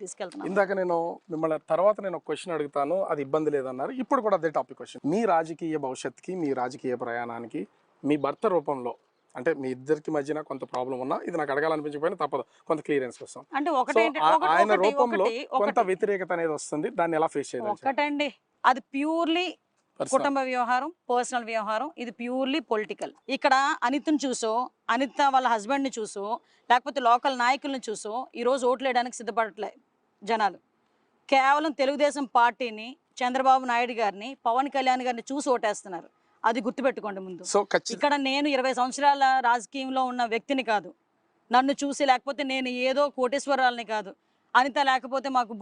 తీసుకెళ్తున్నాను. ఇందాక నేను మిమ్మల్ని తర్వాత నేను ఒక క్వశ్చన్ అడుగుతాను, అది ఇబ్బంది లేదన్నారు. ఇప్పుడు కూడా అదే టాపిక్ క్వశ్చన్. మీ రాజకీయ భవిష్యత్తుకి, మీ రాజకీయ ప్రయాణానికి మీ భర్త రూపంలో, అంటే మీ ఇద్దరికి మధ్యన కొంత ప్రాబ్లం ఉన్నా, ఇది నాకు అడగాలనిపించకపోయినా తప్పదు, కొంత క్లియరెన్స్ కోసం. అంటే ఆయన రూపంలో కొంత వ్యతిరేకత అనేది వస్తుంది, దాన్ని ఎలా ఫేస్ చేయాలి? ఒకటండి, అది ప్యూర్లీ కుటుంబ వ్యవహారం, పర్సనల్ వ్యవహారం. ఇది ప్యూర్లీ పొలిటికల్. ఇక్కడ అనితను చూసో, అనిత వాళ్ళ హస్బెండ్ ని చూసో, లేకపోతే లోకల్ నాయకులను చూసో ఈ రోజు ఓట్లు వేయడానికి సిద్ధపడట్లే జనాలు. కేవలం తెలుగుదేశం పార్టీని, చంద్రబాబు నాయుడు గారిని, పవన్ కళ్యాణ్ గారిని చూసి ఓటేస్తున్నారు. అది గుర్తుపెట్టుకోండి ముందు. ఇక్కడ నేను 20 సంవత్సరాల రాజకీయంలో ఉన్న వ్యక్తిని కాదు, నన్ను చూసి, లేకపోతే నేను ఏదో కోటేశ్వరాలని కాదు, అనిత లేకపోతే మాకు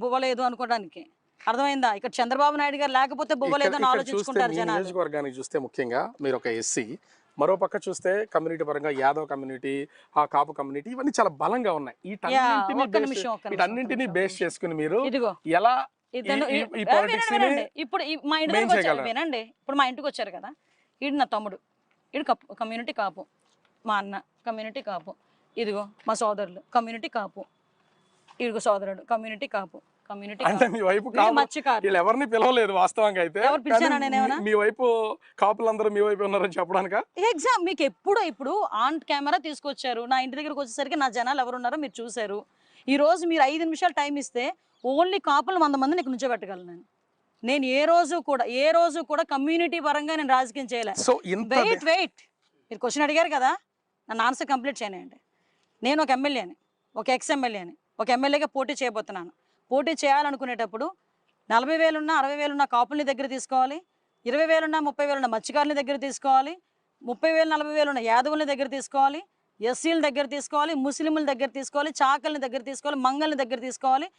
బువ్వలేదు అనుకోవడానికి. అర్థమైందా? ఇక్కడ చంద్రబాబు నాయుడు గారు లేకపోతే బువ్వలేదు అని ఆలోచించుకుంటారు జనాలు. నియోజకవర్గానికి చూస్తే ముఖ్యంగా మీరు ఒక ఎస్సీ, మరో పక్క చూస్తే కమ్యూనిటీ పరంగా యాదవ్ కమ్యూనిటీ, ఆ కాపు కమ్యూనిటీ, ఇవన్నీ చాలా బలంగా ఉన్నాయి. వీటన్నింటినీ బేస్ చేసుకుని మీరు ఎలా ఇప్పుడు మా ఇంటి దగ్గర వచ్చారు వినండి. ఇప్పుడు మా ఇంటికి వచ్చారు కదా, ఈడు నా తమ్ముడు, ఈడు కమ్యూనిటీ కాపు, మా అన్న కమ్యూనిటీ కాపు, ఇదిగో మా సోదరులు కమ్యూనిటీ కాపు, ఇదిగో సోదరుడు కమ్యూనిటీ కాపు. అంటే మీ వైపు వీళ్ళు ఎవరిని పిలవలేదు వాస్తవంగా అయితే, మీ వైపు కాపులందరూ మీ వైపు ఉన్నారని చెప్పడానిక ఎగ్జామ్ మీకు ఎప్పుడో ఇప్పుడు ఆన్ కెమెరా తీసుకొచ్చారు. నా ఇంటి దగ్గరకు వచ్చేసరికి నా జనాలు ఎవరు ఉన్నారో మీరు చూసారు. ఈ రోజు మీరు 5 నిమిషాలు టైం ఇస్తే ఓన్లీ కాపులు 100 మందిని ఇక్కడ నుంచోబెట్టగలను. నేను ఏ రోజు కూడా కమ్యూనిటీ పరంగా నేను రాజకీయం చేయలేదు. వెయిట్ మీరు క్వశ్చన్ అడిగారు కదా, నన్ను ఆన్సర్ కంప్లీట్ చేయనండి. నేను ఒక ఎమ్మెల్యేని, ఒక ఎక్స్ ఎమ్మెల్యేని, ఒక ఎమ్మెల్యేగా పోటీ చేయబోతున్నాను. పోటీ చేయాలనుకునేటప్పుడు 40,000 ఉన్నా 60,000 ఉన్న కాపుల్ని దగ్గర తీసుకోవాలి, 20,000 ఉన్నా 30,000 ఉన్న మత్స్యకారుని దగ్గర తీసుకోవాలి, 30,000 40,000 ఉన్న యాదవుల్ని దగ్గర తీసుకోవాలి, ఎస్సీల దగ్గర తీసుకోవాలి, ముస్లింల దగ్గర తీసుకోవాలి, చాకల్ని దగ్గర తీసుకోవాలి, మంగళని దగ్గర తీసుకోవాలి.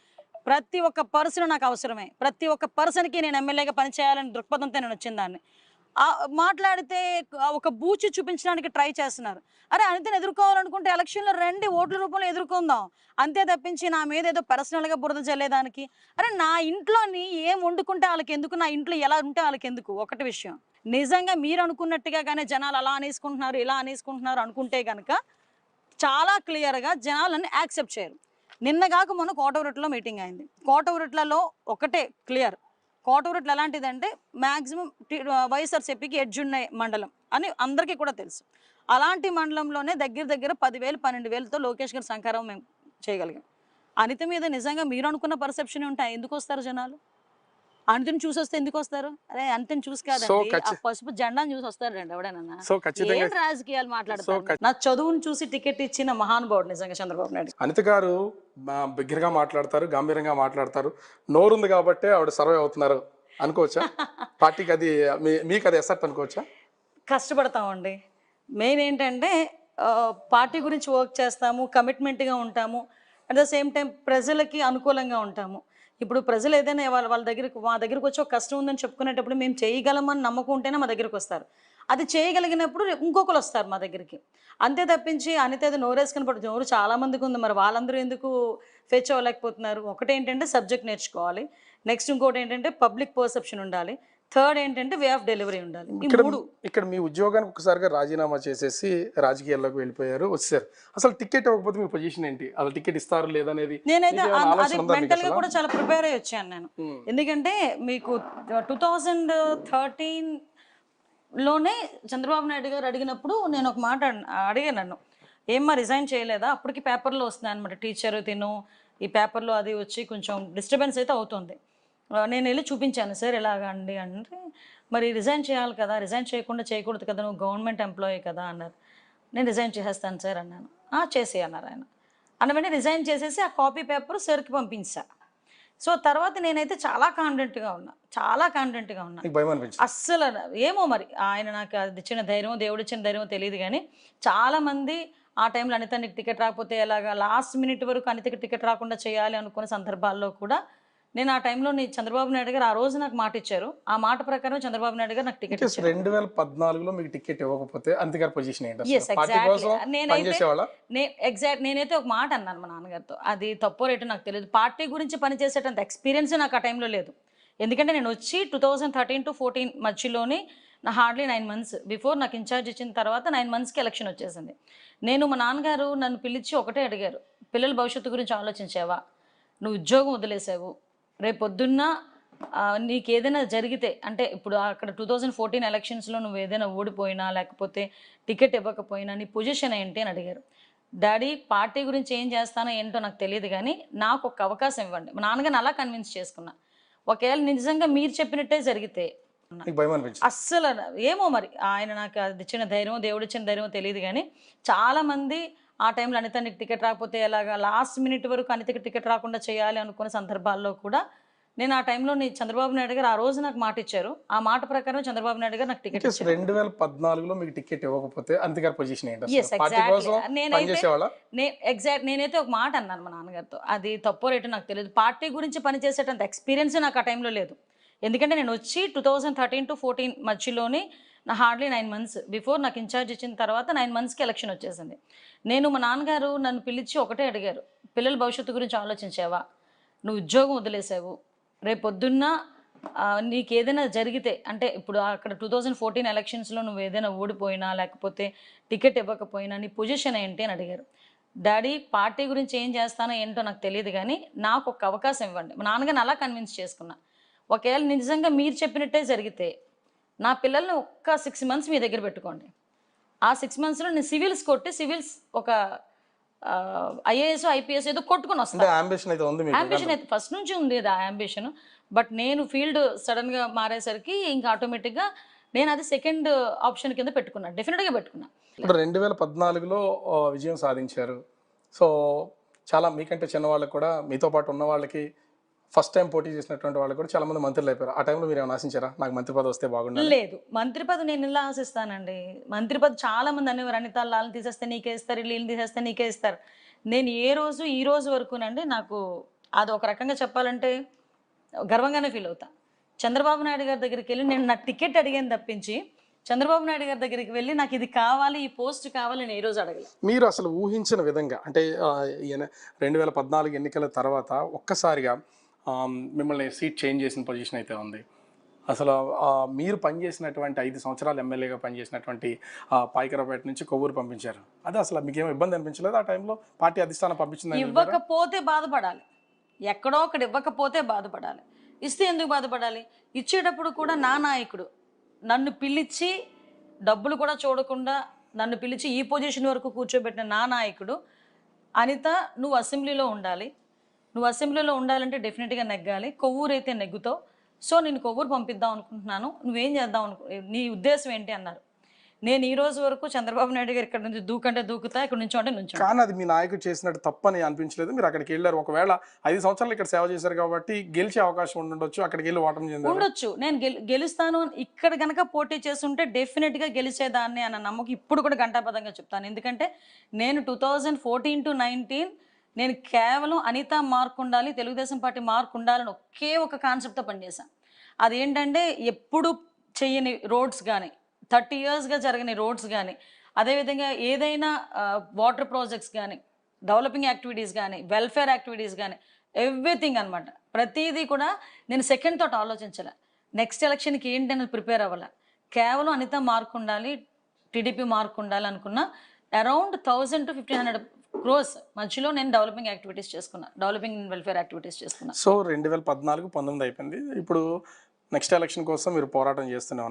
ప్రతి ఒక్క పర్సన్ నాకు అవసరమే. ప్రతి ఒక్క పర్సన్కి నేను ఎమ్మెల్యేగా పనిచేయాలని దృక్పథంతో నేను వచ్చిన దాన్ని. మాట్లాడితే ఒక బూచి చూపించడానికి ట్రై చేస్తున్నారు. అరే అనితని ఎదుర్కోవాలనుకుంటే ఎలక్షన్లో రండి, ఓట్ల రూపంలో ఎదుర్కొందాం, అంతే తప్పించి నా మీద ఏదో పర్సనల్గా బురద చల్లేదానికి. అరే నా ఇంట్లోని ఏం వండుకుంటే వాళ్ళకి ఎందుకు, నా ఇంట్లో ఎలా ఉంటే వాళ్ళకి ఎందుకు. ఒకటి విషయం, నిజంగా మీరు అనుకున్నట్టుగా కానీ జనాలు అలా అనేసుకుంటున్నారు, ఇలా అనేసుకుంటున్నారు అనుకుంటే కనుక చాలా క్లియర్గా జనాలని యాక్సెప్ట్ చేయరు. నిన్నగాక మొన్న కోటవరట్లో మీటింగ్ అయింది. కోటవరట్లలో ఒకటే క్లియర్, కోటవరట్లు ఎలాంటిదంటే మ్యాక్సిమం వైఎస్ఆర్సీపీకి ఎడ్జ్ ఉన్న మండలం అని అందరికీ కూడా తెలుసు. అలాంటి మండలంలోనే దగ్గర 10,000 12,000తో లోకేష్ గారి సంకారం మేము చేయగలిగాం. అనిత మీద నిజంగా మీరు అనుకున్న పర్సెప్షన్ ఉంటాయి. ఎందుకు వస్తారు జనాలు? అనితని చూసి వస్తే ఎందుకు వస్తారు? అరే అనితని చూసి కాదండి, ఆ పసుపు జెండాను చూసి వస్తారండి ఎవడైనా. ఏం రాజకీయాలు మాట్లాడతారు? నా చదువును చూసి టికెట్ ఇచ్చిన మహానుభావుడు నిజంగా చంద్రబాబు నాయుడు. అనిత గారు బిగ్గరగా మాట్లాడతారు, గంభీరంగా మాట్లాడతారు. నోరుంది కాబట్టి ఆవిడ సర్వే అవుతున్నారు అనుకోవచ్చా? పార్టీకి అది మీకు అది ఎసెట్ అనుకోవచ్చా? కష్టపడతామండి. మెయిన్ ఏంటంటే పార్టీ గురించి వర్క్ చేస్తాము, కమిట్మెంట్గా ఉంటాము, అట్ ద సేమ్ టైం ప్రజలకి అనుకూలంగా ఉంటాము. ఇప్పుడు ప్రజలు ఏదైనా వాళ్ళ దగ్గరికి, మా దగ్గరకు వచ్చి ఒక కష్టం ఉందని చెప్పుకునేటప్పుడు మేము చేయగలమని నమ్మకం ఉంటేనే మా దగ్గరకు వస్తారు. అది చేయగలిగినప్పుడు ఇంకొకరు వస్తారు మా దగ్గరికి. అంతే తప్పించి అనిత ఏదో నోరేసుకుని పడుతుంది. నోరు చాలామందికి ఉంది, మరి వాళ్ళందరూ ఎందుకు ఫెచ్ అవ్వలేకపోతున్నారు? ఒకటి ఏంటంటే సబ్జెక్ట్ నేర్చుకోవాలి, నెక్స్ట్ ఇంకోటి ఏంటంటే పబ్లిక్ పర్సెప్షన్ ఉండాలి, థర్డ్ ఏంటంటే వే ఆఫ్ డెలివరీ ఉండాలి. ఇక్కడ మీ ఉద్యోగానికి ఒకసారిగా రాజీనామా చేసేసి రాజకీయాల్లోకి వెళ్ళిపోయారు, వచ్చారు. అసలు టికెట్ ఇవ్వకపోతే మీ పొజిషన్ ఏంటి? అసలు టికెట్ ఇస్తారు లేదనేది నేనైతే అది మెంటల్ గా కూడా చాలా ప్రిపేర్ అయ్యి వచ్చాను నేను. ఎందుకంటే మీకు 2013 లోనే చంద్రబాబు నాయుడు గారు అడిగినప్పుడు నేను ఒక మాట అడిగాను, నన్ను ఏమ్మా రిజైన్ చేయలేదా? అప్పటికి పేపర్లో వస్తున్నాయి అనమాట, టీచర్ తిను ఈ పేపర్లో అది వచ్చి కొంచెం డిస్టర్బెన్స్ అయితే అవుతుంది. నేను వెళ్ళి చూపించాను, సార్ ఎలాగా అండి అంటే, మరి రిజైన్ చేయాలి కదా, రిజైన్ చేయకూడదు కదా, నువ్వు గవర్నమెంట్ ఎంప్లాయీ కదా అన్నారు. నేను రిజైన్ చేసేస్తాను సార్ అన్నాను. చేసి అన్నారు ఆయన. వెంటనే రిజైన్ చేసేసి ఆ కాపీ పేపర్ సార్కి పంపించా. సో తర్వాత నేనైతే చాలా కాన్ఫిడెంట్గా ఉన్నా. అస్సలు ఏమో మరి ఆయన నాకు అది ఇచ్చిన ధైర్యం, దేవుడు ఇచ్చిన ధైర్యం తెలియదు. కానీ చాలామంది ఆ టైంలో అనిత నీకు టికెట్ రాకపోతే ఎలాగా, లాస్ట్ మినిట్ వరకు అనితకి టికెట్ రాకుండా చేయాలి అనుకునే సందర్భాల్లో కూడా నేను ఆ టైంలో చంద్రబాబు నాయుడు గారు ఆ రోజు నాకు మాట ఇచ్చారు. ఆ మాట ప్రకారం చంద్రబాబు నాయుడు గారు నాకు టికెట్ ఇచ్చారు. 2014లో మీకు టికెట్ ఇవ్వకపోతే అనిత గారి పొజిషన్ ఏంటి? నేనైతే ఒక మాట అన్నాను మా నాన్నగారితో, అది తప్పో రేటో నాకు తెలియదు, పార్టీ గురించి పనిచేసేటంత ఎక్స్పీరియన్స్ నాకు ఆ టైంలో లేదు. ఎందుకంటే నేను వచ్చి 2013 to 14 మధ్యలోని నా హార్డ్లీ 9 months బిఫోర్ నాకు ఇన్ఛార్జ్ ఇచ్చిన తర్వాత 9 monthsకి ఎలక్షన్ వచ్చేసింది. మా నాన్నగారు నన్ను పిలిచి ఒకటే అడిగారు, పిల్లల భవిష్యత్తు గురించి ఆలోచించావా? నువ్వు ఉద్యోగం వదిలేసావు, రేపు పొద్దున్న నీకు ఏదైనా జరిగితే, అంటే ఇప్పుడు అక్కడ 2014 ఎలక్షన్స్లో నువ్వు ఏదైనా ఓడిపోయినా లేకపోతే టికెట్ ఇవ్వకపోయినా నీ పొజిషన్ ఏంటి అని అడిగారు. డాడీ పార్టీ గురించి ఏం చేస్తానో ఏంటో నాకు తెలియదు, కానీ నాకు ఒక అవకాశం ఇవ్వండి. మా నాన్నగారిని అలా కన్విన్స్ చేసుకున్నా. ఒకవేళ నిజంగా మీరు చెప్పినట్టే జరిగితే మీకు భయం అనిపించింది? అస్సలు ఏమో మరి ఆయన నాకు అది ఇచ్చిన ధైర్యం, దేవుడు ఇచ్చిన ధైర్యం తెలియదు, కానీ చాలామంది ఆ టైంలో అనిత నీకు టికెట్ రాకపోతే ఎలాగా, లాస్ట్ మినిట్ వరకు అనితకి టికెట్ రాకుండా చేయాలి అనుకున్న సందర్భాల్లో కూడా నేను ఆ టైంలో చంద్రబాబు నాయుడు గారు ఆ రోజు నాకు మాట ఇచ్చారు. ఆ మాట ప్రకారం చంద్రబాబు నాయుడు గారు నాకు టికెట్ ఇచ్చారు. 2014లో మీకు టికెట్ ఇవ్వకపోతే అంతే గారి పొజిషన్ ఏంటి? Yes, exactly. నేనైతే నేనైతే ఒక మాట అన్నాను మా నాన్నగారితో, అది తప్పో రేటో నాకు తెలియదు. పార్టీ గురించి పనిచేసేటంత ఎక్స్పీరియన్స్ నాకు ఆ టైంలో లేదు. ఎందుకంటే నేను వచ్చి 2013 to 14 మధ్యలోని నా హార్డ్లీ 9 months బిఫోర్ నాకు ఇన్ఛార్జ్ ఇచ్చిన తర్వాత 9 monthsకి ఎలక్షన్ వచ్చేసింది. నేను మా నాన్నగారు నన్ను పిలిచి ఒకటే అడిగారు, పిల్లల భవిష్యత్తు గురించి ఆలోచించావా, నువ్వు ఉద్యోగం వదిలేసావు, రేపు పొద్దున్న నీకు ఏదైనా జరిగితే, అంటే ఇప్పుడు అక్కడ 2014 ఎలక్షన్స్లో నువ్వు ఏదైనా ఓడిపోయినా లేకపోతే టికెట్ ఇవ్వకపోయినా నీ పొజిషన్ ఏంటి అని అడిగారు. డాడీ పార్టీ గురించి ఏం చేస్తానో ఏంటో నాకు తెలియదు, కానీ నాకు ఒక అవకాశం ఇవ్వండి. మా నాన్నగారిని అలా కన్విన్స్ చేసుకున్నా. ఒకవేళ నిజంగా మీరు చెప్పినట్టే జరిగితే నా పిల్లల్ని ఒక్క 6 months మీ దగ్గర పెట్టుకోండి. ఆ 6 monthsలో నేను సివిల్స్ కొట్టి సివిల్స్ ఒక ఐఏఎస్ ఐపీఎస్ ఏదో కొట్టుకుని వస్తాను. అంబిషన్ అయితే ఫస్ట్ నుంచి ఉంది అది ఆ అంబిషన్. బట్ నేను ఫీల్డ్ సడన్గా మారేసరికి ఇంకా ఆటోమేటిక్గా నేను అది సెకండ్ ఆప్షన్ కింద పెట్టుకున్నాను, డెఫినెట్గా పెట్టుకున్నాను. ఇప్పుడు 2014లో విజయం సాధించారు. సో చాలా మీకంటే చిన్నవాళ్ళకి కూడా, మీతో పాటు ఉన్న వాళ్ళకి, ఫస్ట్ టైం పోటీ చేసినటువంటి వాళ్ళు కూడా చాలా మంది మంత్రులు అయిపోయారు. ఆ టైంలో మీరు ఏమైనా ఆశించారా, నాకు మంత్రి పదవి వస్తే బాగుండదు? లేదు, మంత్రి పదవి నేను ఇలా ఆశిస్తానండి. మంత్రి పదవి చాలా మంది అనేవారు, అనిత వాళ్ళని తీసేస్తే నీకే ఇస్తారు, వీళ్ళని తీసేస్తే నీకే ఇస్తారు. నేను ఈ రోజు వరకునండి నాకు అది ఒక రకంగా చెప్పాలంటే గర్వంగానే ఫీల్ అవుతా. చంద్రబాబు నాయుడు గారి దగ్గరికి వెళ్ళి నేను నా టికెట్ అడిగాను తప్పించి చంద్రబాబు నాయుడు గారి దగ్గరికి వెళ్ళి నాకు ఇది కావాలి, ఈ పోస్ట్ కావాలి నేను ఏ రోజు అడగలేదు. మీరు అసలు ఊహించిన విధంగా, అంటే 2014 ఎన్నికల తర్వాత ఒక్కసారిగా మిమ్మల్ని సీట్ చేంజ్ చేసిన పొజిషన్ అయితే ఉంది. అసలు మీరు పనిచేసినటువంటి 5 సంవత్సరాలు ఎమ్మెల్యేగా పనిచేసినటువంటి పాయకరావుపేట నుంచి కొవ్వూరు పంపించారు. అదే అసలు మీకు ఏమో ఇబ్బంది అనిపించలేదు ఆ టైంలో? పార్టీ అధిష్టానం పంపించింది. ఇవ్వకపోతే బాధపడాలి, ఎక్కడో ఒకటి ఇవ్వకపోతే బాధపడాలి, ఇస్తే ఎందుకు బాధపడాలి? ఇచ్చేటప్పుడు కూడా నా నాయకుడు నన్ను పిలిచి డబ్బులు కూడా చూడకుండా నన్ను పిలిచి ఈ పొజిషన్ వరకు కూర్చోబెట్టిన నా నాయకుడు, అనిత నువ్వు అసెంబ్లీలో ఉండాలి, నువ్వు అసెంబ్లీలో ఉండాలంటే డెఫినెట్గా నెగ్గాలి, కొవ్వూరు అయితే నెగ్గుతావు, సో నేను కొవ్వూరు పంపిద్దాం అనుకుంటున్నాను, నువ్వేం చేద్దాం నీ ఉద్దేశం ఏంటి అన్నారు. నేను ఈ రోజు వరకు చంద్రబాబు నాయుడు గారు ఇక్కడ నుంచి దూకంటే దూకుతా, ఇక్కడ నుంచి అంటే నుంచి. కానీ అది మీ నాయకుడు చేసినట్టు తప్పని అనిపించలేదు? మీరు అక్కడికి వెళ్ళారు, ఒకవేళ 5 సంవత్సరాలు ఇక్కడ సేవ చేశారు కాబట్టి గెలిచే అవకాశం ఉండొచ్చు, అక్కడికి వెళ్ళి ఓటమి చెందారు ఉండొచ్చు. నేను గెలుస్తాను, ఇక్కడ కనుక పోటీ చేస్తుంటే డెఫినెట్గా గెలిచేదాన్ని అన్న నమ్మకం ఇప్పుడు కూడా ఘంటాపథంగా చెప్తాను. ఎందుకంటే నేను 2014 to 19 నేను కేవలం అనిత మార్క్ ఉండాలి, తెలుగుదేశం పార్టీ మార్క్ ఉండాలని ఒకే ఒక కాన్సెప్ట్తో పనిచేశాను. అదేంటంటే ఎప్పుడు చెయ్యని రోడ్స్ కానీ, 30 yearsగా జరగని రోడ్స్ కానీ, అదేవిధంగా ఏదైనా వాటర్ ప్రాజెక్ట్స్ కానీ, డెవలపింగ్ యాక్టివిటీస్ కానీ, వెల్ఫేర్ యాక్టివిటీస్ కానీ, ఎవ్రీథింగ్ అనమాట. ప్రతిదీ కూడా నేను సెకండ్ థాట్ ఆలోచించాల, నెక్స్ట్ ఎలక్షన్కి ఏంటి అని ప్రిపేర్ అవ్వాల. కేవలం అనిత మార్క్ ఉండాలి, టీడీపీ మార్క్ ఉండాలి అనుకున్న అరౌండ్ 1000 to 1500 crores మధ్యలో నేను డెవలపింగ్ యాక్టివిటీస్ చేసుకున్నా, డెవలపింగ్ వెల్ఫేర్ యాక్టివిటీస్ చేసుకున్నా. సో 2014, 19 అయిపోయింది. ఇప్పుడు నెక్స్ట్ ఎలక్షన్ కోసం మీరు పోరాటం చేస్తూనే ఉన్నారు.